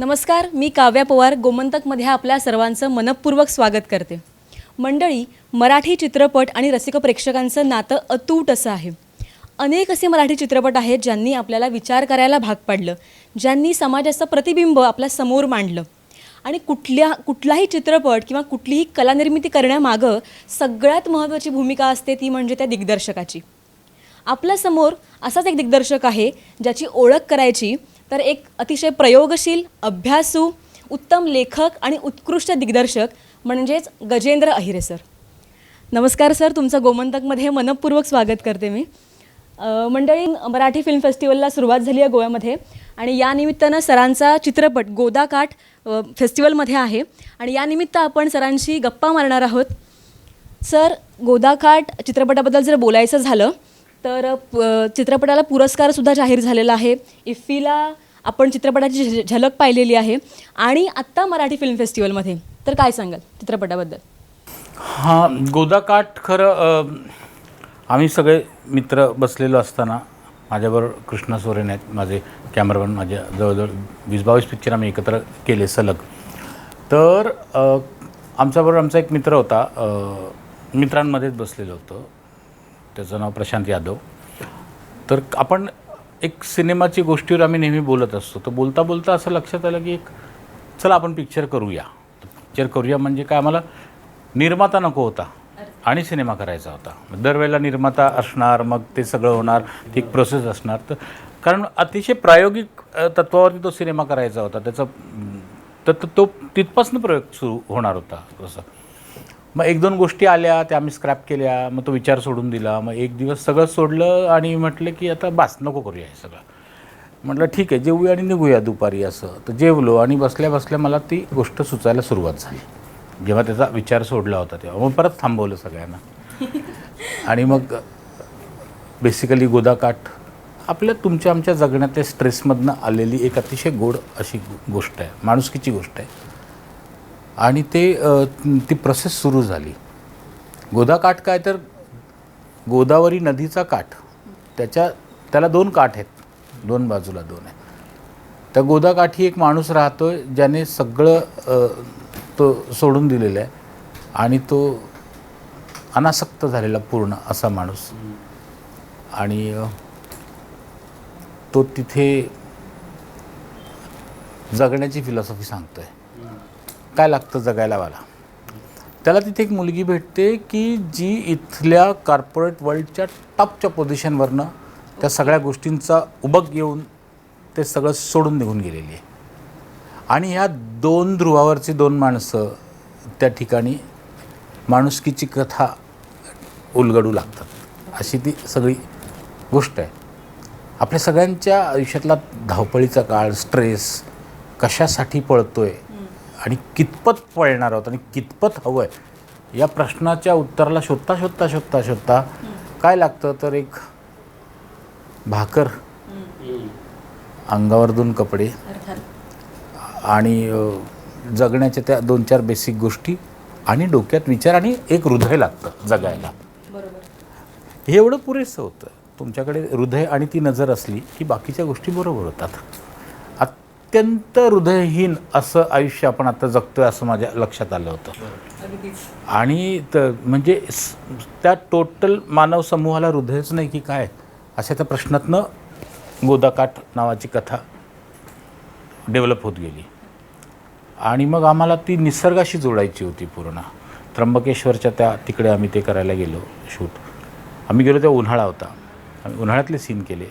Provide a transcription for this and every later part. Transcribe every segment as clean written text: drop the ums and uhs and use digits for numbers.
नमस्कार, मी काव्या पवार गोमंतकमध्ये आपल्या सर्वांचं मनपूर्वक स्वागत करते. मंडळी, मराठी चित्रपट आणि रसिक प्रेक्षकांचं नातं अतूट असं आहे. अनेक असे मराठी चित्रपट आहेत ज्यांनी आपल्याला विचार करायला भाग पाडलं, ज्यांनी समाजाचं प्रतिबिंब आपल्या समोर मांडलं. आणि कुठलाही चित्रपट किंवा कुठलीही कलानिर्मिती करण्यामागं सगळ्यात महत्त्वाची भूमिका असते ती म्हणजे त्या दिग्दर्शकाची. आपल्यासमोर असाच एक दिग्दर्शक आहे ज्याची ओळख करायची तर एक अतिशय प्रयोगशील, अभ्यासू, उत्तम लेखक आणि उत्कृष्ट दिग्दर्शक म्हणजेच गजेंद्र अहिरे सर. नमस्कार सर, तुमचं गोमंतकमध्ये मनपूर्वक स्वागत करते मी. मंडळी, मराठी फिल्म फेस्टिवलला सुरुवात झाली आहे गोव्यामध्ये आणि या निमित्तानं सरांचा चित्रपट गोदाकाठ फेस्टिवलमध्ये आहे आणि यानिमित्त आपण सरांशी गप्पा मारणार आहोत. सर, गोदाकाठ चित्रपटाबद्दल जर बोलायचं झालं तर चित्रपटाला पुरस्कारसुद्धा जाहीर झालेला आहे. इफ्फीला आपण चित्रपटाची झलक पाहिलेली आहे आणि आत्ता मराठी फिल्म फेस्टिवलमध्ये. तर काय सांगाल चित्रपटाबद्दल? हां, गोदाकाठ खरं आम्ही सगळे मित्र बसलेलो असताना माझ्याबरोबर कृष्णा सोरेन आहेत, माझे कॅमेरामॅन. माझ्या जवळजवळ 20-22 पिक्चर आम्ही एकत्र केले सलग. तर आमच्याबरोबर आमचा एक मित्र होता, मित्रांमध्येच बसलेलो होतो, त्याचं नाव प्रशांत यादव. तर आपण एक सिनेमाची गोष्टीवर आम्ही नेहमी बोलत असतो. तर बोलता बोलता असं लक्षात आलं की चला आपण पिक्चर करूया. पिक्चर करूया म्हणजे काय, आम्हाला निर्माता नको होता आणि सिनेमा करायचा होता. दरवेळेला निर्माता असणार, मग ते सगळं होणार, ती एक प्रोसेस असणार. तर कारण अतिशय प्रायोगिक तत्त्वावरती तो सिनेमा करायचा होता, त्याचा तो तिथपासून प्रयोग सुरू होणार होता. तसं मग 1-2 गोष्टी आल्या, त्या आम्ही स्क्रॅप केल्या, मग तो विचार सोडून दिला. मग एक दिवस सगळं सोडलं आणि म्हटलं की आता बास, नको करूया हे सगळं. म्हटलं ठीक आहे, जेवूया आणि निघूया दुपारी असं. तर जेवलो आणि बसल्या बसल्या मला ती गोष्ट सुचायला सुरुवात झाली. जेव्हा त्याचा विचार सोडला होता तेव्हा मग परत थांबवलं सगळ्यांना. आणि मग बेसिकली गोदाकाठ आपल्या तुमच्या आमच्या जगण्यातल्या स्ट्रेसमधनं आलेली एक अतिशय गोड अशी गोष्ट आहे, माणुसकीची गोष्ट आहे. आणि ती प्रोसेस सुरू झाली. गोदाकाठ काय तर गोदावरी नदीचा काठ, त्याला 2 काठ आहेत, 2 बाजूला 2 आहे. त्या गोदाकाठी एक माणूस राहतो ज्याने सगळं तो सोडून दिलेलं आहे आणि तो अनासक्त झालेला पूर्ण असा माणूस. आणि तो तिथे जगण्याची फिलॉसॉफी सांगतोय, काय लागतं जगायला मला. त्याला तिथे एक मुलगी भेटते की जी इथल्या कॉर्पोरेट वर्ल्डच्या टॉपच्या पोझिशनवरनं त्या सगळ्या गोष्टींचा उबग येऊन ते सगळं सोडून निघून गेलेली आहे. आणि ह्या 2 ध्रुवावरची 2 माणसं त्या ठिकाणी माणुसकीची कथा उलगडू लागतात, अशी ती सगळी गोष्ट आहे. आपल्या सगळ्यांच्या आयुष्यातला धावपळीचा काळ, स्ट्रेस, कशासाठी पळतोय आणि कितपत पळणार आहोत आणि कितपत हवं आहे, या प्रश्नाच्या उत्तराला शोधता शोधता शोधता शोधता काय लागतं तर एक भाकर, अंगावर 2 कपडे आणि जगण्याच्या त्या 2-4 बेसिक गोष्टी आणि डोक्यात विचार आणि एक हृदय लागतं जगायला. हे एवढं पुरेसं होतं. तुमच्याकडे हृदय आणि ती नजर असली की बाकीच्या गोष्टी बरोबर होतात. अत्यंत हृदयहीन असं आयुष्य आपण आता जगतोय असं माझ्या लक्षात आलं होतं. आणि म्हणजे त्या टोटल मानव समूहाला हृदयच नाही की काय, अशा त्या प्रश्नातनं गोदाकाठ नावाची कथा डेव्हलप होत गेली. आणि मग आम्हाला ती निसर्गाशी जोडायची होती पूर्ण. त्र्यंबकेश्वरच्या त्या तिकडे आम्ही ते करायला गेलो शूट. आम्ही गेलो तेव्हा उन्हाळा होता. आम्ही उन्हाळ्यातले सीन केले.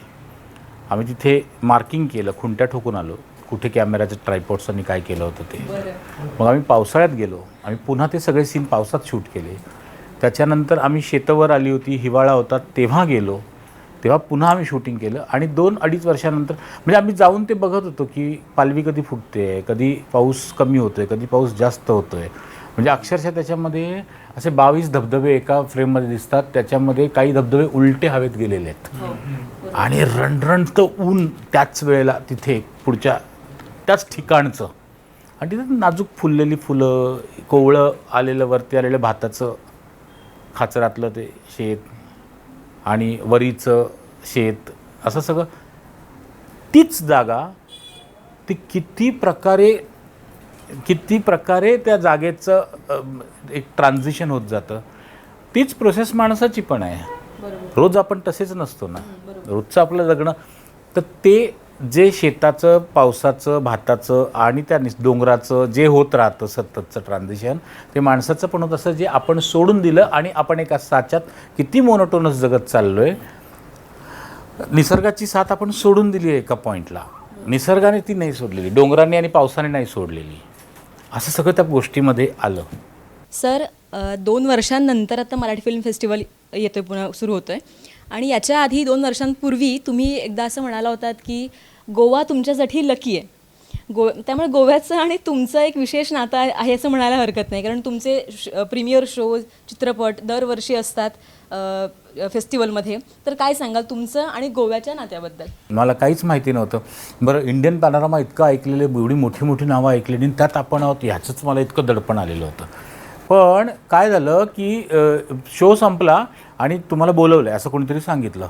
आम्ही तिथे मार्किंग केलं, खुंट्या ठोकून आलो कुठे कॅमेराच्या ट्रायपॉड्सनी काय केलं होतं ते. मग आम्ही पावसाळ्यात गेलो, आम्ही पुन्हा ते सगळे सीन पावसात शूट केले. त्याच्यानंतर आम्ही शेतावर आली होती, हिवाळा होता तेव्हा गेलो, तेव्हा पुन्हा आम्ही शूटिंग केलं. आणि 2-2.5 वर्षानंतर म्हणजे आम्ही जाऊन ते बघत होतो की पालवी कधी फुटते, कधी पाऊस कमी होतो आहे, कधी पाऊस जास्त होतो आहे. म्हणजे अक्षरशः त्याच्यामध्ये असे 22 धबधबे एका फ्रेममध्ये दिसतात. त्याच्यामध्ये काही धबधबे उलटे हवेत गेलेले आहेत आणि रणरणतं ऊन त्याच वेळेला तिथे पुढच्या त्याच ठिकाणचं. आणि तिथे नाजूक फुललेली फुलं, कोवळं आलेलं वरती आलेलं भाताचं खाचरातलं ते शेत आणि वरीचं शेत, असं सगळं. तीच जागा ती किती प्रकारे त्या जागेचं एक ट्रान्झिशन होत जातं. तीच प्रोसेस माणसाची पण आहे. रोज आपण तसेच नसतो ना. रोजचं आपलं जगणं, तर ते जे शेताचं, पावसाचं, भाताचं आणि त्या डोंगराचं जे होत राहतं सततचं ट्रान्झिशन, ते माणसाचं पण होत असं, जे आपण सोडून दिलं आणि आपण एका साच्यात किती मोनोटोनस जगत चाललो आहे. निसर्गाची साथ आपण सोडून दिली आहे एका पॉईंटला, निसर्गाने ती नाही सोडलेली, डोंगराने आणि पावसाने नाही सोडलेली. असं सगळं त्या गोष्टीमध्ये आलं. सर, 2 वर्षांनंतर आता मराठी फिल्म फेस्टिवल येतो आहे, पुन्हा सुरू होतो आहे. आणि याच्या आधी 2 वर्षांपूर्वी तुम्ही एकदा असं म्हणाला होतात की गोवा तुमच्यासाठी लकी आहे. त्यामुळे गोव्याचं आणि तुमचं एक विशेष नातं आहे असं म्हणायला हरकत नाही, कारण तुमचे प्रीमियर शोज, चित्रपट दरवर्षी असतात फेस्टिवलमध्ये. तर काय सांगाल तुमचं आणि गोव्याच्या नात्याबद्दल? मला काहीच माहिती नव्हतं. बरं, इंडियन पॅनोरामा इतकं ऐकलेलं, एवढी मोठी मोठी नावं ऐकलेली, आणि त्यात आपण आहोत ह्याचंच मला इतकं दडपण आलेलं होतं. पण काय झालं की शो संपला आणि तुम्हाला बोलवलं आहे असं कोणीतरी सांगितलं.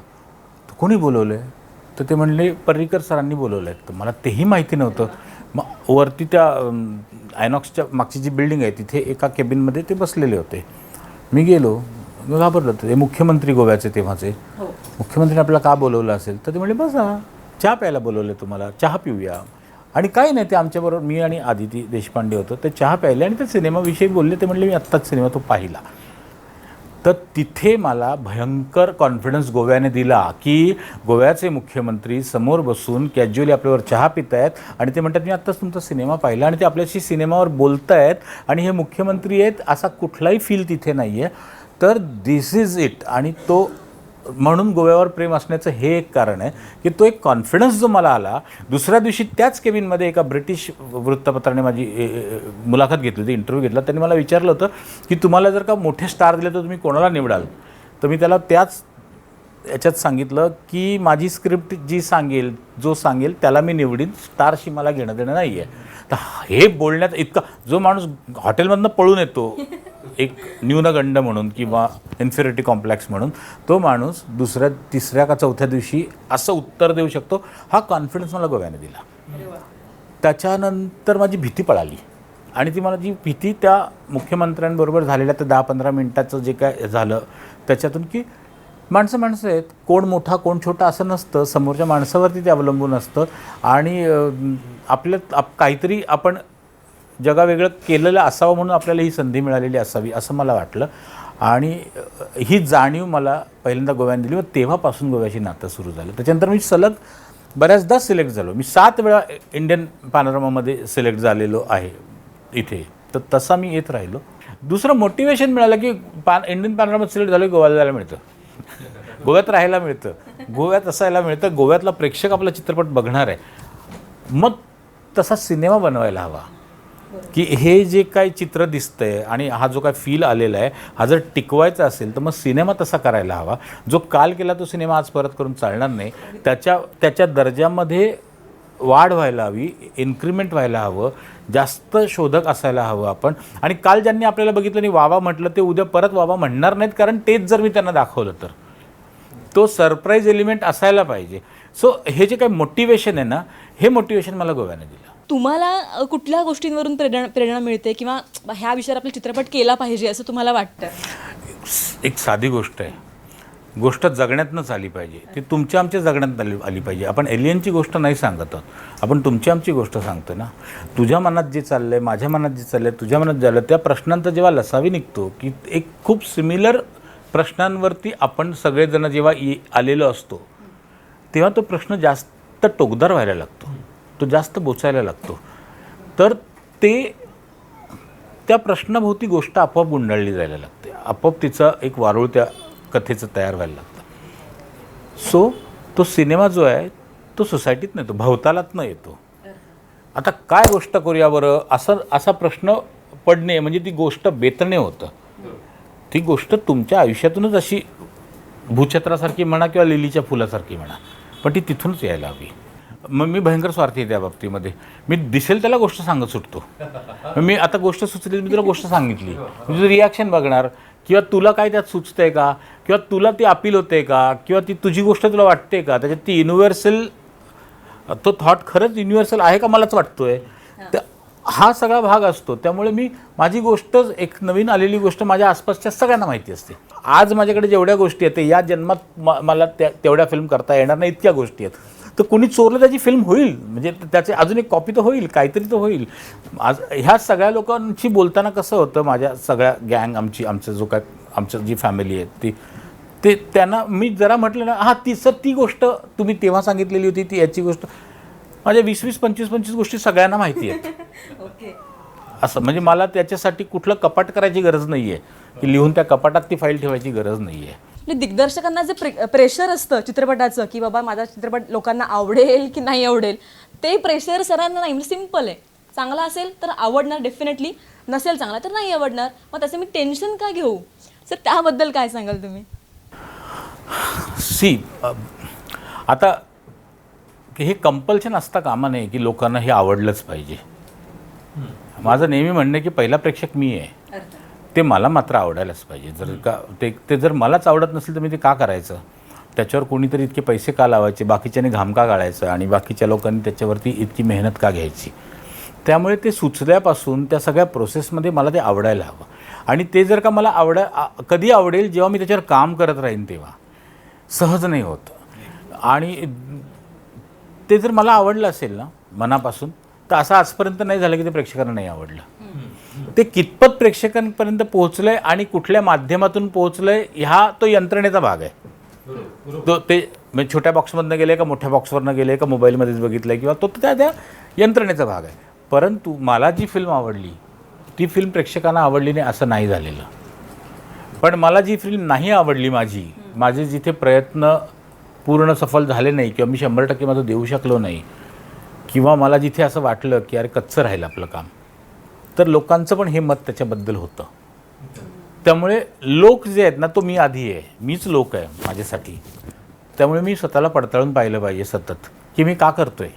तर कोणी बोलवलं आहे? तर ते म्हणले पर्रिकर सरांनी बोलवलं आहे. तर मला तेही माहिती नव्हतं. मग वरती त्या आयनॉक्सच्या मागची जी बिल्डिंग आहे तिथे एका केबिनमध्ये ते बसलेले होते. मी गेलो, मी घाबरलो होतो. ते मुख्यमंत्री गोव्याचे तेव्हाचे. मुख्यमंत्रीने आपल्याला का बोलवलं असेल? तर ते म्हणले बसा, चहा प्यायला बोलवलं तुम्हाला, चहा पिऊया. आणि काही नाही, ते आमच्याबरोबर मी आणि आदिती देशपांडे होतो, ते चहा प्यायले आणि ते सिनेमाविषयी बोलले. ते म्हणले मी आत्ताच सिनेमा तो पाहिला. तर तिथे मला भयंकर कॉन्फिडन्स गोव्याने दिला की गोव्याचे मुख्यमंत्री समोर बसून कॅज्युअली आपल्यावर चहा पित आहेत आणि ते म्हणतात मी आत्ताच तुमचा सिनेमा पाहिला, आणि ते आपल्याशी सिनेमावर बोलत आहेत आणि हे मुख्यमंत्री आहेत, असा कुठलाही फील तिथे नाही आहे. तर दिस इज इट. आणि तो म्हणून गोव्यावर प्रेम असण्याचं हे एक कारण आहे की तो एक कॉन्फिडन्स जो मला आला. दुसऱ्या दिवशी त्याच केबिनमध्ये एका ब्रिटिश वृत्तपत्राने माझी मुलाखत घेतली होती, इंटरव्ह्यू घेतला. त्यांनी मला विचारलं होतं की तुम्हाला जर का मोठे स्टार दिले तर तुम्ही कोणाला निवडाल? तर मी त्याला त्याच याच्यात सांगितलं की माझी स्क्रिप्ट जो सांगेल त्याला मी निवडीन, स्टारशी मला घेणं देणं नाही आहे. तर हे बोलण्यात इतका, जो माणूस हॉटेलमधनं पळून येतो एक न्यूनगंड म्हणून किंवा इन्फिरिटी कॉम्प्लेक्स म्हणून, तो माणूस दुसऱ्या, तिसऱ्या का चौथ्या दिवशी असं उत्तर देऊ शकतो, हा कॉन्फिडन्स मला गोव्याने दिला. त्याच्यानंतर माझी भीती पळाली. आणि ती मला जी भीती त्या मुख्यमंत्र्यांबरोबर झालेल्या त्या 10-15 मिनिटाचं जे काय झालं त्याच्यातून, की माणसं आहेत, कोण मोठा कोण छोटा असं नसतं, समोरच्या माणसावरती ते अवलंबून असतं. आणि काहीतरी आपण जगावेगळं केलेलं असावं म्हणून आपल्याला ही संधी मिळालेली असावी असं मला वाटलं. आणि ही जाणीव मला पहिल्यांदा गोव्याने दिली. व तेव्हापासून गोव्याची नातं सुरू झालं. त्याच्यानंतर मी सलग बऱ्याचदा सिलेक्ट झालो. मी 7 वेळा इंडियन पॅनोरामामध्ये सिलेक्ट झालेलो आहे इथे. तर तसा मी येत राहिलो. दुसरं मोटिवेशन मिळालं की इंडियन पॅनोरामात सिलेक्ट झालं, गोव्याला जायला मिळतं, गोव्यात राहायला मिळतं, गोव्यात असायला मिळतं, गोव्यातला प्रेक्षक आपला चित्रपट बघणार आहे. मग तसा सिनेमा बनवायला हवा की हे जे काही चित्र दिसतंय आणि हा जो काय फील आलेला आहे, हा जर टिकवायचा असेल तर मग सिनेमा तसा करायला हवा. जो काल केला तो सिनेमा आज परत करून चालणार नाही. त्याच्या दर्जामध्ये वाढ व्हायला हवी, इन्क्रीमेंट व्हायला हवं, जास्त शोधक असायला हवं आपण. आणि काल ज्यांनी आपल्याला बघितलं आणि वावा म्हटलं ते उद्या परत वावा म्हणणार नाहीत, कारण तेच जर मी त्यांना दाखवलं तर तो सरप्राईज एलिमेंट असायला पाहिजे. सो हे जे काही मोटिवेशन आहे ना, हे मोटिवेशन मला गोव्याने दिलं. तुम्हाला कुठल्या गोष्टींवरून प्रेरणा मिळते किंवा ह्या विषयावर आपला चित्रपट केला पाहिजे असं तुम्हाला वाटतं? एक साधी गोष्ट आहे, गोष्ट जगण्यातनंच आली पाहिजे. ती तुमच्या आमच्या जगण्यात आली पाहिजे. आपण एलियनची गोष्ट नाही सांगत आहोत, आपण तुमची आमची गोष्ट सांगतो ना. तुझ्या मनात जे चाललं आहे, माझ्या मनात जे चाललं आहे, तुझ्या मनात झालं, त्या प्रश्नांचा जेव्हा लसावी निघतो की एक खूप सिमिलर प्रश्नांवरती आपण सगळेजण जेव्हा आलेलो असतो, तेव्हा तो प्रश्न जास्त टोकदार व्हायला लागतो, तो जास्त बोचायला लागतो. तर त्या प्रश्नाभोवती गोष्ट आपोआप गुंडाळली जायला लागते, आपोआप तिचा एक वारूळ त्या कथेचं तयार व्हायला लागतं. सो तो सिनेमा जो आहे तो सोसायटीत नाही, तो भवतालातनं येतो. आता काय गोष्ट करूया बरं, असा प्रश्न पडणे म्हणजे ती गोष्ट बेतणे होतं. ती गोष्ट तुमच्या आयुष्यातूनच अशी भूछत्रासारखी म्हणा किंवा लिलीच्या फुलासारखी म्हणा, पण ती तिथूनच यायला हवी. मग मी भयंकर स्वार्थी आहे त्या बाबतीमध्ये. मी दिसेल त्याला गोष्ट सांगत सुटतो. मी आता गोष्ट सुचली, मी तुला गोष्ट सांगितली, तुझं रिॲक्शन बघणार, किंवा तुला काय त्यात सुचतंय का, किंवा तुला ती अपील होते का, किंवा ती तुझी गोष्ट तुला वाटते का, त्याच्यात ती युनिव्हर्सल तो थॉट खरंच युनिव्हर्सल आहे का मलाच वाटतोय. तर हा सगळा भाग असतो. त्यामुळे माझी गोष्टच एक नवीन आलेली गोष्ट माझ्या आसपासच्या सगळ्यांना माहिती असते. आज माझ्याकडे जेवढ्या गोष्टी आहेत या जन्मात मला तेवढ्या फिल्म करता येणार नाही इतक्या गोष्टी आहेत. तर कोणी चोरलं त्याची फिल्म होईल, म्हणजे त्याचे अजून एक कॉपी तर होईल, काहीतरी तर होईल. आज ह्या सगळ्या लोकांशी बोलताना कसं होतं, माझ्या सगळ्या गँग आमचं जो काय आमचं जी फॅमिली आहे ते त्यांना मी जरा म्हटलं ना हां ती गोष्ट तुम्ही तेव्हा सांगितलेली होती ती याची गोष्ट, माझ्या 20-20, 25-25 गोष्टी सगळ्यांना माहिती आहेत. असं म्हणजे मला त्याच्यासाठी कुठलं कपाट करायची गरज नाही आहे की लिहून त्या कपाटात ती फाईल ठेवायची गरज नाही आहे. म्हणजे दिग्दर्शकांना जे प्रेशर असतं चित्रपटाचं की बाबा माझा चित्रपट लोकांना आवडेल की नाही आवडेल, ते प्रेशर सरांना नाही. म्हणजे सिम्पल आहे, चांगला असेल तर आवडणार डेफिनेटली, नसेल चांगला तर नाही आवडणार. मग त्याचं मी टेन्शन का घेऊ सर, त्याबद्दल काय सांगाल तुम्ही? आता हे कंपल्शन असता कामा नये की लोकांना हे आवडलंच पाहिजे. माझं नेहमी म्हणणं आहे की पहिला प्रेक्षक मी आहे, ते मला मात्र आवडायलाच पाहिजे. जर का ते जर मलाच आवडत नसेल तर मी ते का करायचं, त्याच्यावर कोणीतरी इतके पैसे का लावायचे, बाकीच्याने घाम का गाळायचं आणि बाकीच्या लोकांनी त्याच्यावरती इतकी मेहनत का घ्यायची. त्यामुळे ते सुचल्यापासून त्या सगळ्या प्रोसेसमध्ये मला ते आवडायला हवं. आणि ते जर का मला कधी आवडेल जेव्हा मी त्याच्यावर काम करत राहीन, तेव्हा सहज नाही होत. आणि ते जर मला आवडलं असेल ना मनापासून, तर असं आजपर्यंत नाही झालं की ते प्रेक्षकांना नाही आवडलं. ते कितपत प्रेक्षकांपर्यंत पोहोचलं आहे आणि कुठल्या माध्यमातून पोहोचलं आहे ह्या तो यंत्रणेचा भाग आहे. ते म्हणजे छोट्या बॉक्समधनं गेले का मोठ्या बॉक्सवरनं गेले का मोबाईलमध्येच बघितलं किंवा तो त्या यंत्रणेचा भाग आहे. परंतु मला जी फिल्म आवडली ती फिल्म प्रेक्षकांना आवडली नाही असं नाही झालेलं. पण मला जी फिल्म नाही आवडली, माझे जिथे प्रयत्न पूर्ण सफल झाले नाही किंवा मी 100% माझं देऊ शकलो नाही, किंवा मला जिथे असं वाटलं की अरे कच्चं राहिलं आपलं काम, तर लोकांचं पण हे मत त्याच्याबद्दल होतं. त्यामुळे लोक जे आहेत ना, तो मी आधी आहे, मीच लोक आहे माझ्यासाठी. त्यामुळे मी स्वतःला पडताळून पाहिलं पाहिजे सतत की मी का करतोय,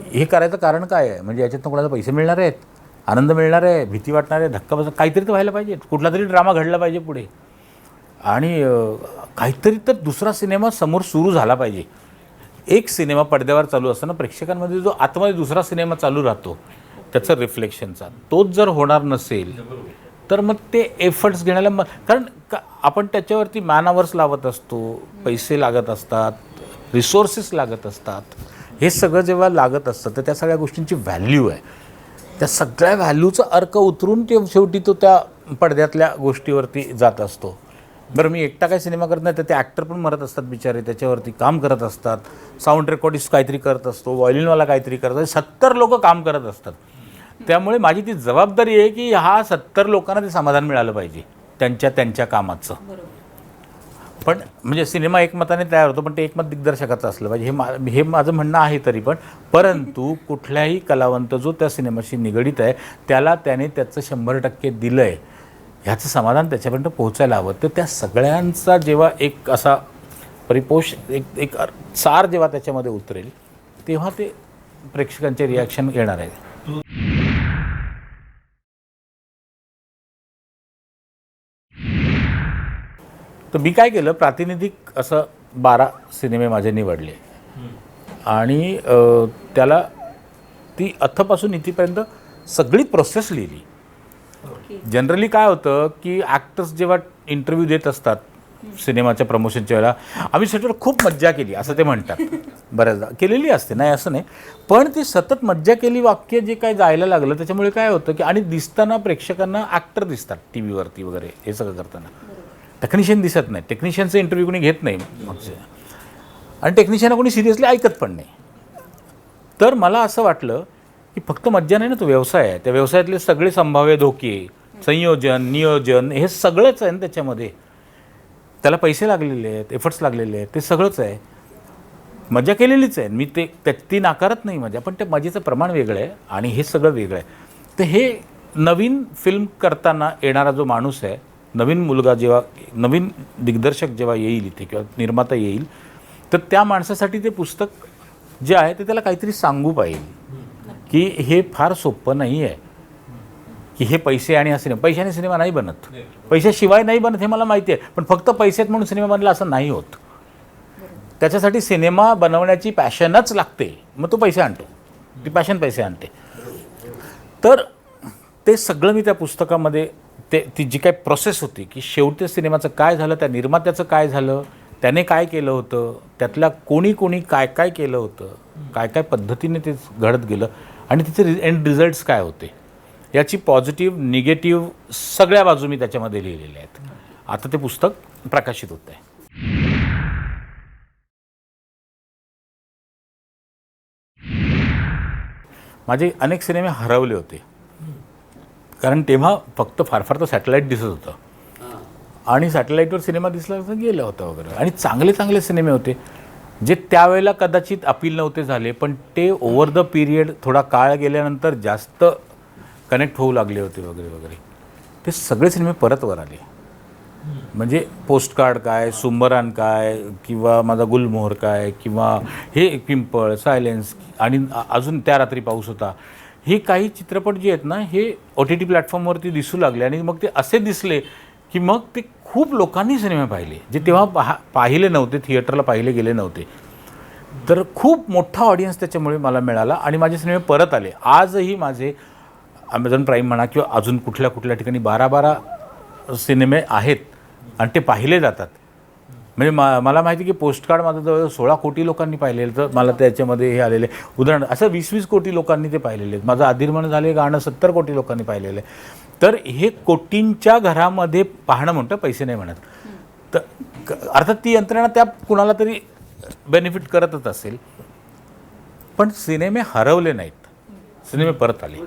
हे करायचं कारण काय आहे. म्हणजे याच्यातनं कोणाला पैसे मिळणार आहेत, आनंद मिळणार आहे, भीती वाटणार आहे, धक्का बस, काहीतरी तर व्हायला पाहिजे, कुठला तरी ड्रामा घडला पाहिजे पुढे, आणि काहीतरी तर दुसरा सिनेमा समोर सुरू झाला पाहिजे. एक सिनेमा पडद्यावर चालू असताना प्रेक्षकांमध्ये जो आतमध्ये दुसरा सिनेमा चालू राहतो त्याचं रिफ्लेक्शनचा, तोच जर होणार नसेल तर मग ते एफर्ट्स घेण्याला कारण आपण त्याच्यावरती मॅन आवर्स लावत असतो, पैसे लागत असतात, रिसोर्सेस लागत असतात. हे सगळं जेव्हा लागत असतं तर त्या सगळ्या गोष्टींची व्हॅल्यू आहे. त्या सगळ्या व्हॅल्यूचा अर्क उतरून ते शेवटी तो त्या पडद्यातल्या गोष्टीवरती जात असतो. बरं, मी एकटा काही सिनेमा करत नाही तर ते ॲक्टर पण मरत असतात बिचारे, त्याच्यावरती काम करत असतात, साऊंड रेकॉर्डिस्ट काहीतरी करत असतो, व्हायोलिनवाला काहीतरी करत असतो, 70 लोक काम करत असतात. त्यामुळे माझी ती जबाबदारी आहे की ह्या 70 लोकांना ते समाधान मिळालं पाहिजे त्यांच्या कामाचं. पण म्हणजे सिनेमा एकमताने तयार होतो, पण ते एकमत दिग्दर्शकाचं असलं पाहिजे, हे माझं म्हणणं आहे. तरी परंतु कुठल्याही कलावंत जो त्या सिनेमाशी निगडीत आहे त्याने त्याचं 100% दिलं आहे ह्याचं समाधान त्याच्यापर्यंत पोहोचायला हवं. तर त्या सगळ्यांचा जेव्हा एक असा परिपोष एक सार जेव्हा त्याच्यामध्ये उतरेल तेव्हा ते प्रेक्षकांचे रिॲक्शन येणार आहे. तर मी काय केलं, प्रातिनिधिक असं 12 सिनेमे माझे निवडले आणि त्याला ती अथपासून इथेपर्यंत सगळी प्रोसेस लिहिली. जनरली काय होतं की ॲक्टर्स जेव्हा इंटरव्ह्यू देत असतात सिनेमाच्या प्रमोशनच्या वेळेला, आम्ही सेटवर खूप मज्जा केली असं ते म्हणतात. बऱ्याचदा केलेली असते, नाही असं नाही, पण ती सतत मज्जा केली वाक्य जे काय जायला लागलं त्याच्यामुळे काय होतं की, आणि दिसताना प्रेक्षकांना ॲक्टर दिसतात टी व्हीवरती वगैरे हे सगळं करताना, टेक्निशियन दिसत नाही. टेक्निशियनचं इंटरव्ह्यू कोणी घेत नाही मागचे, आणि टेक्निशियनला कोणी सिरियसली ऐकत पण नाही. तर मला असं वाटलं की फक्त मज्जा नाही ना, तो व्यवसाय आहे, त्या व्यवसायातले सगळे संभाव्य धोके, संयोजन, नियोजन, हे सगळंच आहे ना त्याच्यामध्ये. त्याला पैसे लागलेले आहेत, एफर्ट्स लागलेले आहेत, ते सगळंच आहे. मजा केलेलीच आहे, मी ती नाकारत नाही मजा, पण त्या मजेचं प्रमाण वेगळं आहे आणि हे सगळं वेगळं आहे. तर हे नवीन फिल्म करताना येणारा जो माणूस आहे, नवीन मुलगा जेव्हा, नवीन दिग्दर्शक जेव्हा येईल इथे किंवा निर्माता येईल, तर त्या माणसासाठी ते पुस्तक जे आहे ते त्याला काहीतरी सांगू पाहिजे की हे फार सोपं नाही आहे, की हे पैसे आणि हा सिनेमा, पैशाने सिनेमा नाही बनत, पैशाशिवाय नाही बनत हे मला माहिती आहे, पण फक्त पैसेत म्हणून सिनेमा बनला असं नाही होत. त्याच्यासाठी सिनेमा बनवण्याची पॅशनच लागते, मग तो पैसे आणतो, ती पॅशन पैसे आणते. तर ते सगळं मी त्या पुस्तकामध्ये ती जी काय प्रोसेस होती की शेवटी सिनेमाचं काय झालं, त्या निर्मात्याचं काय झालं, त्याने काय केलं होतं, त्यातल्या कोणी कोणी काय काय केलं होतं, काय काय पद्धतीने ते घडत गेलं आणि तिचे एंड रिझल्ट्स काय होते, याची पॉझिटिव्ह निगेटिव्ह सगळ्या बाजू मी त्याच्यामध्ये लिहिलेल्या आहेत. आता ते पुस्तक प्रकाशित होत आहे. माझे अनेक सिनेमे हरवले होते, कारण तेव्हा फक्त फार फार तर सॅटेलाईट दिसत होतं आणि सॅटेलाईटवर सिनेमा दिसला तर गेलं होतं वगैरे. आणि चांगले चांगले सिनेमे होते जे त्यावेळेला कदाचित अपील नव्हते झाले, पण ते ओव्हर द पिरियड थोडा काळ गेल्यानंतर जास्त कनेक्ट होऊ लागले होते वगैरे वगैरे. ते सगळे सिनेमे परत वर आले. म्हणजे पोस्टकार्ड काय, सुंबरान काय, किंवा माझा गुलमोहर काय, किंवा हे पिंपळ, सायलेन्स, आणि अजून त्या रात्री पाऊस होता, हे काही चित्रपट जे आहेत ना, हे OTT प्लॅटफॉर्मवरती दिसू लागले. आणि मग ते असे दिसले की मग ते खूप लोकांनी सिनेमे पाहिले जे तेव्हा पाहिले नव्हते, थिएटरला पाहिले गेले नव्हते. तर खूप मोठा ऑडियन्स त्याच्यामुळे मला मिळाला आणि माझे सिनेमे परत आले. आजही माझे ॲमेझॉन प्राईम म्हणा किंवा अजून कुठल्या कुठल्या ठिकाणी 12-12 सिनेमे आहेत आणि ते पाहिले जातात. म्हणजे मला माहिती की पोस्टकार्ड माझं जवळ 16 कोटी लोकांनी पाहिलेलं, तर मला त्याच्यामध्ये हे आलेले उदाहरण असं 20-20 कोटी लोकांनी ते पाहिलेले आहेत. माझं आदिरमन झाले गाणं 70 कोटी लोकांनी पाहिलेलं आहे. तर हे कोटींच्या घरामध्ये पाहणं म्हणतं, पैसे नाही म्हणत. तर अर्थात ती यंत्रणा त्या कुणाला तरी बेनिफिट करतच असेल, पण सिनेमे हरवले नाहीत, सिनेमे परत आले.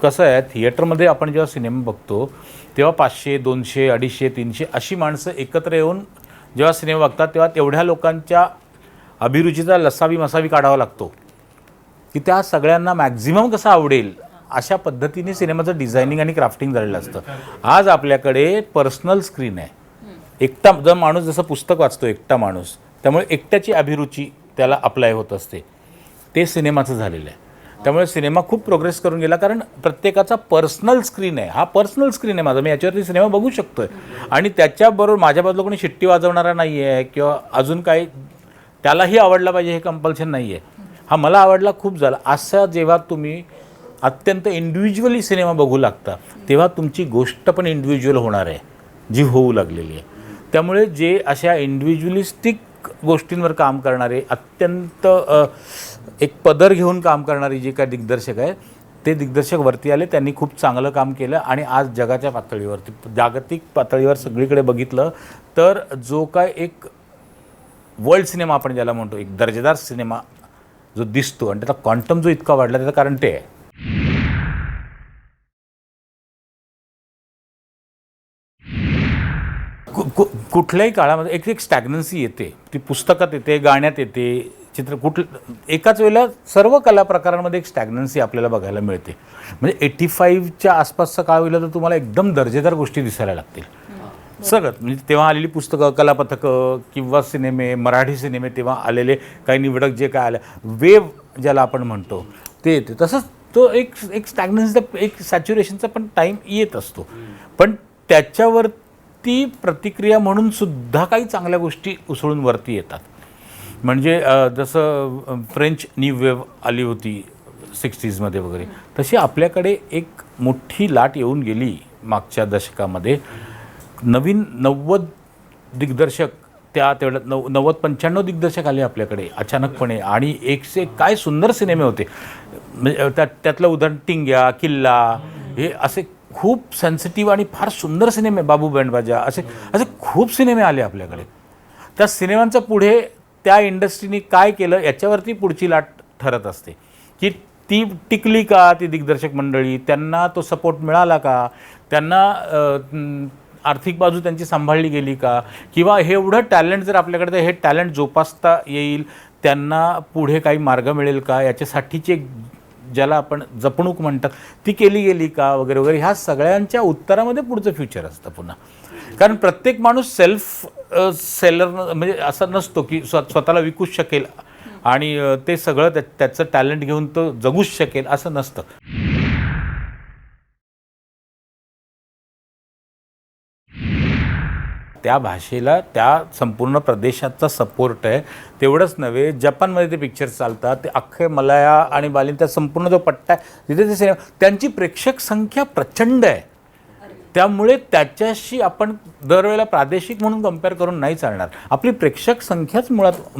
कसं आहे, थिएटरमध्ये आपण जेव्हा सिनेमा बघतो तेव्हा 500, 200, 250, 300 अशी माणसं एकत्र येऊन जेव्हा सिनेमा बघतात, तेव्हा तेवढ्या लोकांच्या अभिरुचीचा लसावी मसावी काढावा लागतो की त्या सगळ्यांना मॅक्झिमम कसं आवडेल अशा पद्धतीने सिनेमाचं डिझायनिंग आणि क्राफ्टिंग झालेलं असतं. आज आपल्याकडे पर्सनल स्क्रीन आहे. एकटा जर माणूस जसं पुस्तक वाचतो एकटा माणूस, त्यामुळे एकट्याची अभिरुची त्याला अप्लाय होत असते. ते सिनेमाचं झालेलं आहे. त्यामुळे सिनेमा खूप प्रोग्रेस करून गेला, कारण प्रत्येकाचा पर्सनल स्क्रीन आहे. हा पर्सनल स्क्रीन आहे माझा, मी याच्यावरती सिनेमा बघू शकतो आहे. आणि त्याच्याबरोबर माझ्या बाजूला कोणी शिट्टी वाजवणारा नाही आहे किंवा अजून काही त्यालाही आवडला पाहिजे हे कंपल्शन नाही आहे. हा मला आवडला, खूप झाला. असा जेव्हा तुम्ही अत्यंत इंडिव्हिज्युअली सिनेमा बघू लागता, तेव्हा तुमची गोष्ट पण इंडिव्हिज्युअल होणार आहे, जी होऊ लागलेली आहे. त्यामुळे जे अशा इंडिव्हिज्युअलिस्टिक गोष्टींवर काम करणारे, अत्यंत एक पदर घेऊन काम करणारे जे काय दिग्दर्शक आहे, ते दिग्दर्शक वरती आले. त्यांनी खूप चांगलं काम केलं आणि आज जगाच्या पातळीवरती, जागतिक पातळीवर सगळीकडे बघितलं तर जो काय एक वर्ल्ड सिनेमा आपण ज्याला म्हणतो, एक दर्जेदार सिनेमा जो दिसतो आणि त्याचा क्वांटम जो इतका वाढला, त्याचं कारण ते आहे. कुठल्याही काळामध्ये एक स्टॅग्नन्सी येते, ती पुस्तकात येते, गाण्यात येते, एकाच वेळेला सर्व कला प्रकारांमध्ये एक स्टॅग्नन्सी आपल्याला बघायला मिळते. म्हणजे 85च्या आसपासचा काळ होईल तर तुम्हाला एकदम दर्जेदार गोष्टी दिसायला लागतील सगळं. म्हणजे तेव्हा आलेली पुस्तकं, कलापथकं किंवा सिनेमे, मराठी सिनेमे तेव्हा आलेले काही निवडक जे काय आलं, वेव ज्याला आपण म्हणतो ते येते. तसंच तो एक स्टॅग्नन्सीचा, एक सॅच्युरेशनचा पण टाईम येत असतो. पण त्याच्यावरती प्रतिक्रिया म्हणून सुद्धा काही चांगल्या गोष्टी उसळून वरती येतात. म्हणजे जसं फ्रेंच न्यू वेव आली होती 60sमध्ये वगैरे, तशी आपल्याकडे एक मोठी लाट येऊन गेली मागच्या दशकामध्ये. नवीन 90 दिग्दर्शक, तेवढ्यात 90-95 दिग्दर्शक आले आपल्याकडे अचानकपणे, आणि एकसे काय सुंदर सिनेमे होते. म्हणजे त्यातलं उदाहरण टिंग्या, किल्ला, हे असे खूप सेन्सिटिव्ह आणि फार सुंदर सिनेमे, बाबू बँडबाजा, असे खूप सिनेमे आले आपल्याकडे. त्या सिनेमांचं पुढे त्या इंडस्ट्रीने काय केलं याच्यावरती पुढची लाट ठरत असते की ती टिकली का, ती दिग्दर्शक मंडळी, त्यांना तो सपोर्ट मिळाला का, त्यांना आर्थिक बाजू त्यांची सांभाळली गेली का, किंवा हे एवढं टॅलेंट जर आपल्याकडे, तर हे टॅलेंट जोपासता येईल, त्यांना पुढे काही मार्ग मिळेल का, याच्यासाठीची ज्याला आपण जपणूक म्हणतात ती केली गेली का, वगैरे वगैरे. ह्या सगळ्यांच्या उत्तरामध्ये पुढचं फ्युचर असतं पुन्हा. कारण प्रत्येक माणूस सेल्फ सेलर म्हणजे असं नसतो की स्वतःला विकूच शकेल आणि ते सगळं त्याचं टॅलेंट घेऊन तो जगूच शकेल, असं नसतं. त्या भाषेला त्या संपूर्ण प्रदेशाचा सपोर्ट आहे. तेवढंच नव्हे, जपानमध्ये ते पिक्चर्स चालतात, ते अख्खे मलाया आणि बालीन त्या संपूर्ण जो पट्टा आहे तिथे ते सिनेमा, त्यांची प्रेक्षक संख्या प्रचंड आहे. त्यामुळे त्याच्याशी आपण दरवेळेला प्रादेशिक म्हणून कंपेअर करून नाही चालणार. आपली प्रेक्षक संख्याच मुळात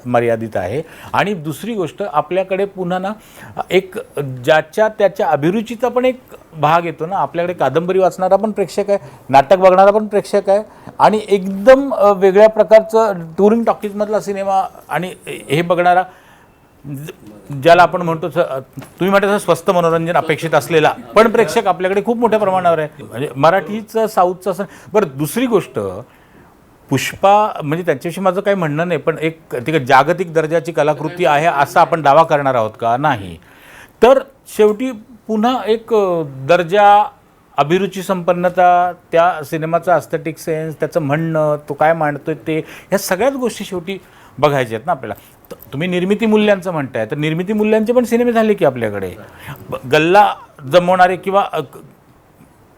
मर्यादित आहे. आणि दुसरी गोष्ट, आपल्याकडे पुन्हा ना एक ज्याच्या त्याच्या अभिरुचीचा पण एक भाग येतो ना. आपल्याकडे कादंबरी वाचणारा पण प्रेक्षक आहे, नाटक बघणारा पण प्रेक्षक आहे, आणि एकदम वेगळ्या प्रकारचं टुरिंग टॉकीजमधला सिनेमा आणि हे बघणारा, ज्याला आपण म्हणतो तुम्ही म्हणता स्वस्त मनोरंजन अपेक्षित असलेला पण प्रेक्षक आपल्याकडे खूप मोठ्या प्रमाणावर आहे. म्हणजे मराठीचं, साऊथचं असं. बरं, दुसरी गोष्ट, पुष्पा म्हणजे त्यांच्याविषयी माझं काही म्हणणं नाही, पण एक ती जागतिक दर्जाची कलाकृती आहे असं आपण दावा करणार आहोत का? नाही. तर शेवटी पुन्हा एक दर्जा, अभिरुची संपन्नता, त्या सिनेमाचा अस्थेटिक सेन्स, त्याचं म्हणणं, तो काय मांडतोय ते, ह्या सगळ्याच गोष्टी शेवटी बघायच्या आहेत ना आपल्याला. तुम्ही निर्मिती मूल्यांचं म्हणताय, तर निर्मिती मूल्यांचे पण सिनेमे झाले की आपल्याकडे. गल्ला जमवणारे किंवा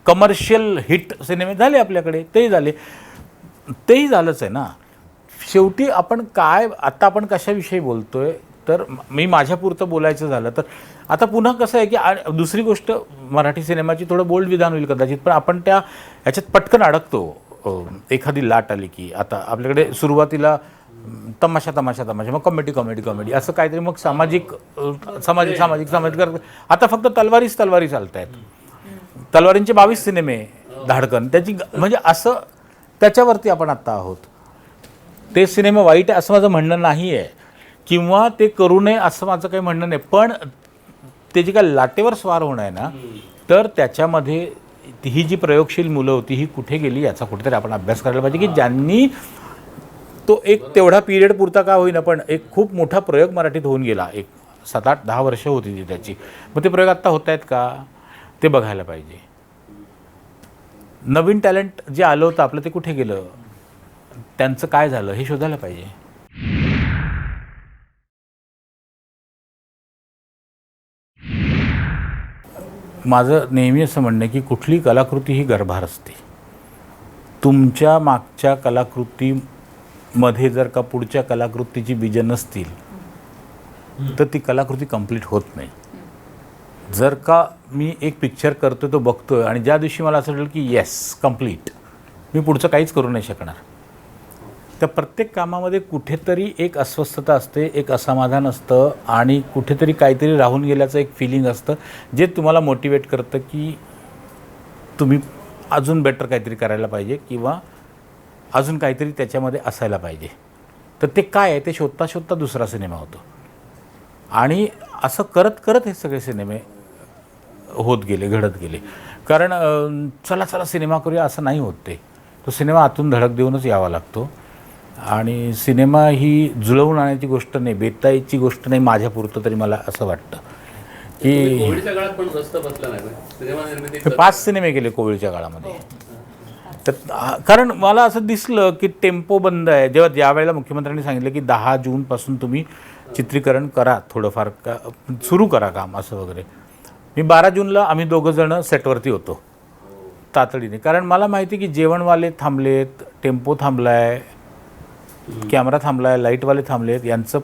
कमर्शियल हिट सिनेमे झाले आपल्याकडे, तेही झाले. तेही झालंच आहे ना. शेवटी आपण काय, आता आपण कशाविषयी बोलतोय, तर मी माझ्यापुरतं बोलायचं झालं तर आता पुन्हा कसं आहे की दुसरी गोष्ट, मराठी सिनेमाची थोडं बोल्ड विधान होईल कदाचित, पण आपण त्या ह्याच्यात पटकन अडकतो. एखादी लाट आली की आता आपल्याकडे सुरुवातीला तमाशा तमाशा तमाशा, मग कॉमेडी असं काहीतरी, मग सामाजिक करत. आता फक्त तलवारी चालत आहेत. तलवारींचे 22 सिनेमे धाडकन त्याची, म्हणजे असं त्याच्यावरती आपण आत्ता आहोत. ते सिनेमा वाईट आहे असं माझं म्हणणं नाही आहे, किंवा ते करू नये असं माझं काही म्हणणं नाही, पण त्याची काय लाटेवर स्वार होणं आहे ना, तर त्याच्यामध्ये ही जी प्रयोगशील मुलं होती ही कुठे गेली याचा कुठेतरी आपण अभ्यास करायला पाहिजे, की ज्यांनी तो एक तेवढा पिरियड पुरता का होईना पण एक खूप मोठा प्रयोग मराठीत होऊन गेला. एक 7-8-10 वर्ष होती ती त्याची. मग ते प्रयोग आत्ता होत आहेत का, ते बघायला पाहिजे. नवीन टॅलेंट जे आलं होतं आपलं, ते कुठे गेलं, त्यांचं काय झालं, हे शोधायला पाहिजे. माझं नेहमी असं म्हणणं आहे की कुठली कलाकृती ही गर्भार असते. तुमच्या मागच्या कलाकृतीमध्ये जर का पुढच्या कलाकृतीची बीजं नसतील तर ती कलाकृती कंप्लीट होत नाही. जर का मी एक पिक्चर करतो, तो बघतोय, आणि ज्या दिवशी मला असं वाटेल की येस कंप्लीट, मी पुढचं काहीच करू नाही शकणार. तर प्रत्येक कामामध्ये कुठेतरी एक अस्वस्थता असते, एक असमाधान असतं, आणि कुठेतरी काहीतरी राहून गेल्याचं एक फिलिंग असतं, जे तुम्हाला मोटिवेट करतं की तुम्ही अजून बेटर काहीतरी करायला पाहिजे, किंवा अजून काहीतरी त्याच्यामध्ये असायला पाहिजे. तर ते काय आहे ते शोधता शोधता दुसरा सिनेमा होतो. आणि असं करत करत हे सगळे सिनेमे होत गेले, घडत गेले. कारण चला सिनेमा करूया असं नाही होत. तो सिनेमा आतून धडक देऊनच यावा लागतो. आणि सिनेमा ही जुळवून आणण्याची गोष्ट नाही, बेताईची गोष्ट नाही, माझ्यापुरतं तरी मला असं वाटतं की कोविडच्या काळात पण रस्ता बसला नाही सिनेमा निर्मिती. 5 सिनेमे केले कोविडच्या काळामध्ये. तर कारण मला असं दिसलं की टेम्पो बंद आहे. ज्या वेळेला मुख्यमंत्र्यांनी सांगितलं की 10 जूनपासून तुम्ही चित्रीकरण करा, थोडंफार सुरू करा काम असं वगैरे. मी 12 जूनला आम्ही 2 जण सेटवरती होतो तातडीने, कारण मला माहिती की जेवणवाले थांबलेत, टेम्पो थांबला आहे, कॅमेरा थांबला आहे, लाईटवाले थांबलेत, यांचं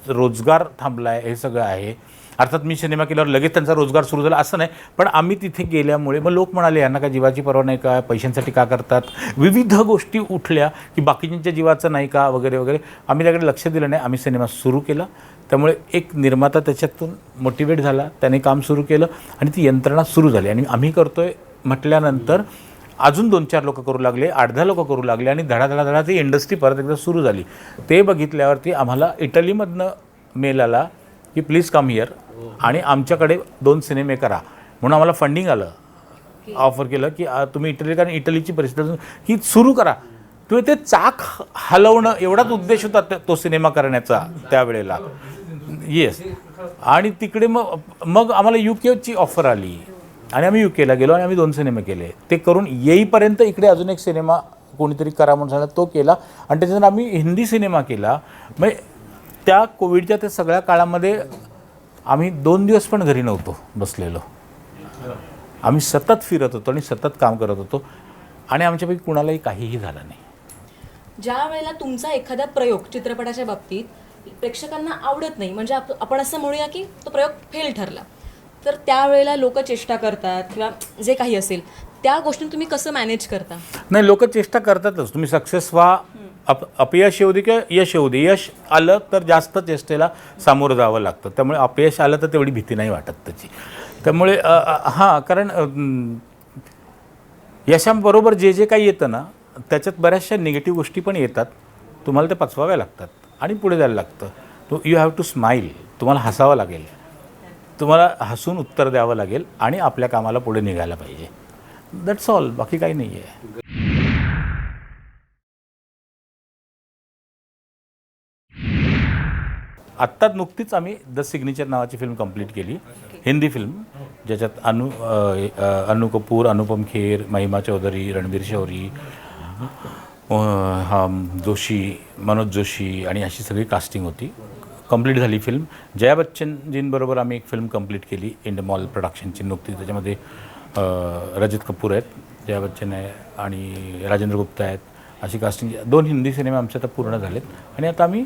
रोजगार थांबला आहे, हे सगळं आहे. अर्थात मी सिनेमा केल्यावर लगेच त्यांचा रोजगार सुरू झाला असं नाही, पण आम्ही तिथे गेल्यामुळे मग लोक म्हणाले यांना काय जीवाची पर्वा नाही का, पैशांसाठी का करतात, विविध गोष्टी उठल्या की बाकीच्या जीवाचं नाही का वगैरे वगैरे. आम्ही त्याकडे लक्ष दिलं नाही, आम्ही सिनेमा सुरू केला. त्यामुळे एक निर्माता त्याच्यातून मोटिवेट झाला, त्याने काम सुरू केलं आणि ती यंत्रणा सुरू झाली. आणि आम्ही करतोय म्हटल्यानंतर अजून 2-4 लोक करू लागले, 8-10 लोक करू लागले, आणि धडाधडा ती इंडस्ट्री परत एकदा सुरू झाली. ते बघितल्यावरती आम्हाला इटलीमधनं मेल आला की प्लीज कम हिअर आणि आमच्याकडे 2 सिनेमे करा म्हणून आम्हाला फंडिंग आलं. ऑफर केलं की तुम्ही इटली, कारण इटलीची परिस्थिती ही सुरू करा. तुम्ही ते चाक हलवणं एवढाच उद्देश होता तो सिनेमा करण्याचा त्यावेळेला. येस. आणि तिकडे मग आम्हाला UK ऑफर आली आणि आम्ही UKला गेलो आणि आम्ही 2 सिनेमे केले. ते करून येईपर्यंत इकडे अजून एक सिनेमा कोणीतरी करा म्हणून सांगितलं, तो केला. आणि त्याच्यानंतर आम्ही हिंदी सिनेमा केला. म्हणजे त्या कोविडच्या त्या सगळ्या काळामध्ये आम्ही 2 दिवस पण घरी नव्हतो बसलेलो. आम्ही सतत फिरत होतो आणि सतत काम करत होतो. आणि आमच्यापैकी कुणालाही काहीही झालं नाही. ज्या वेळेला तुमचा एखादा प्रयोग चित्रपटाच्या बाबतीत प्रेक्षकांना आवडत नाही, म्हणजे आपण असं म्हणूया की तो प्रयोग फेल ठरला, तर त्यावेळेला लोक चेष्टा करतात किंवा जे काही असेल त्या गोष्टी तुम्ही कसं मॅनेज करता? नाही, लोक चेष्टा करतातच. तुम्ही सक्सेस व्हा, अपयश येऊ दे किंवा यश येऊ दे, यश आलं तर जास्त चेष्टेला सामोरं जावं लागतं. त्यामुळे अपयश आलं तर तेवढी भीती नाही वाटत त्याची. त्यामुळे हां, कारण यशाबरोबर जे जे काही येतं ना, त्याच्यात बऱ्याचशा निगेटिव्ह गोष्टी पण येतात. तुम्हाला ते पचवाव्या लागतात आणि पुढे जायला लागतं. You have to smile. तुम्हाला हसावं लागेल, तुम्हाला हसून उत्तर द्यावं लागेल आणि आपल्या कामाला पुढे निघायला पाहिजे. दॅट्स ऑल, बाकी काही नाही आहे. आत्ताच नुकतीच आम्ही द सिग्नेचर नावाची फिल्म कंप्लीट केली, हिंदी फिल्म, ज्याच्यात अनु कपूर, अनुपम खेर, महिमा चौधरी, रणबीर शौरी, जोशी, मनोज जोशी आणि अशी सगळी कास्टिंग होती. कंप्लीट झाली फिल्म. जया बच्चनजींबरोबर आम्ही एक फिल्म कंप्लीट केली, इंडमॉल प्रोडक्शनची नुकतीच. त्याच्यामध्ये रजत कपूर आहेत, जया बच्चन आहे आणि राजेंद्र गुप्ता आहेत. अशी कास्टिंग 2 हिंदी सिनेमे आमचे आता पूर्ण झालेत आणि आता आम्ही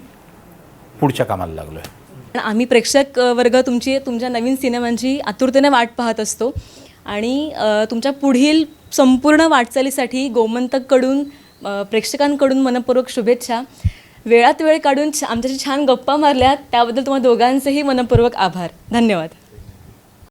पुढच्या कामाला लागलो आहे. आम्ही प्रेक्षक वर्ग तुमच्या नवीन सिनेमांची आतुरतेने वाट पाहत असतो आणि तुमच्या पुढील संपूर्ण वाटचालीसाठी गोमंतककडून प्रेक्षकांकडून मनपूर्वक शुभेच्छा. वेळात वेळ काढून आमच्याशी छान गप्पा मारल्यात त्याबद्दल तुम्हा दोघांचेही मनपूर्वक आभार. धन्यवाद.